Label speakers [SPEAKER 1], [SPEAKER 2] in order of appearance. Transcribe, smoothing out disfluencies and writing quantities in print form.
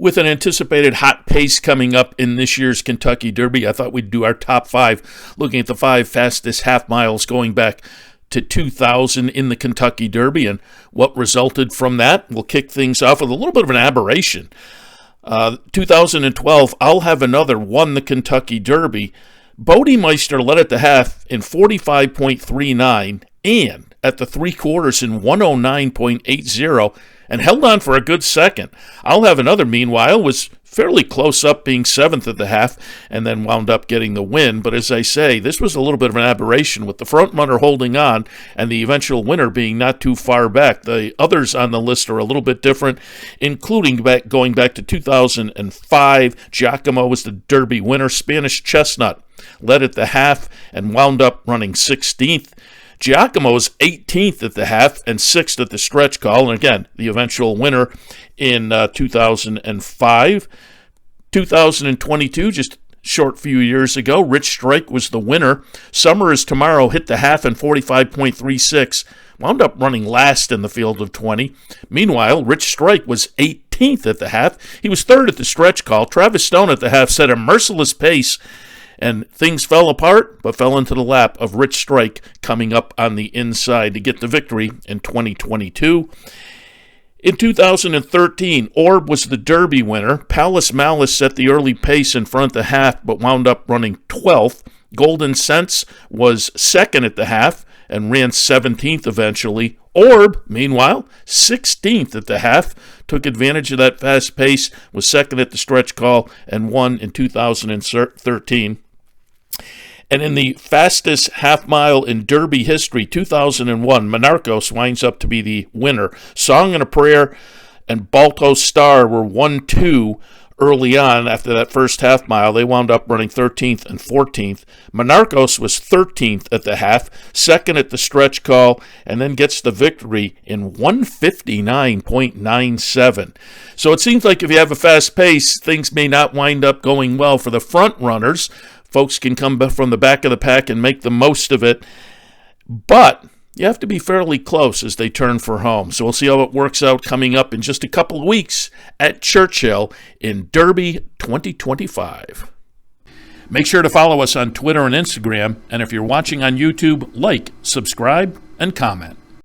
[SPEAKER 1] With an anticipated hot pace coming up in this year's Kentucky Derby, I thought we'd do our top 5, looking at the 5 fastest half miles going back to 2000 in the Kentucky Derby and what resulted from that. We'll kick things off with a little bit of an aberration. 2012, I'll Have Another won the Kentucky Derby. Bodemeister led at the half in 45.39 and at the 3/4 in 109.80 and held on for a good second. I'll Have Another, meanwhile, was fairly close up, being 7th at the half, and then wound up getting the win. But as I say, this was a little bit of an aberration, with the front runner holding on and the eventual winner being not too far back. The others on the list are a little bit different, including going back to 2005. Giacomo was the Derby winner. Spanish Chestnut led at the half and wound up running 16th. Giacomo was 18th at the half and 6th at the stretch call, and again, the eventual winner in 2005. 2022, just a short few years ago, Rich Strike was the winner. Summer Is Tomorrow hit the half in 45.36, wound up running last in the field of 20. Meanwhile, Rich Strike was 18th at the half. He was 3rd at the stretch call. Travis Stone at the half set a merciless pace, and things fell apart, but fell into the lap of Rich Strike coming up on the inside to get the victory in 2022. In 2013, Orb was the Derby winner. Palace Malice set the early pace in front of the half, but wound up running 12th. Golden Sense was 2nd at the half and ran 17th eventually. Orb, meanwhile, 16th at the half, took advantage of that fast pace, was 2nd at the stretch call, and won in 2013. And in the fastest half mile in Derby history, 2001, Monarchos winds up to be the winner. Song and a Prayer and Balto Star were 1-2 early on after that first half mile. They wound up running 13th and 14th. Monarchos was 13th at the half, 2nd at the stretch call, and then gets the victory in 159.97. So it seems like if you have a fast pace, things may not wind up going well for the front runners. Folks can come from the back of the pack and make the most of it, but you have to be fairly close as they turn for home. So we'll see how it works out coming up in just a couple of weeks at Churchill in Derby 2025. Make sure to follow us on Twitter and Instagram, and if you're watching on YouTube, like, subscribe, and comment.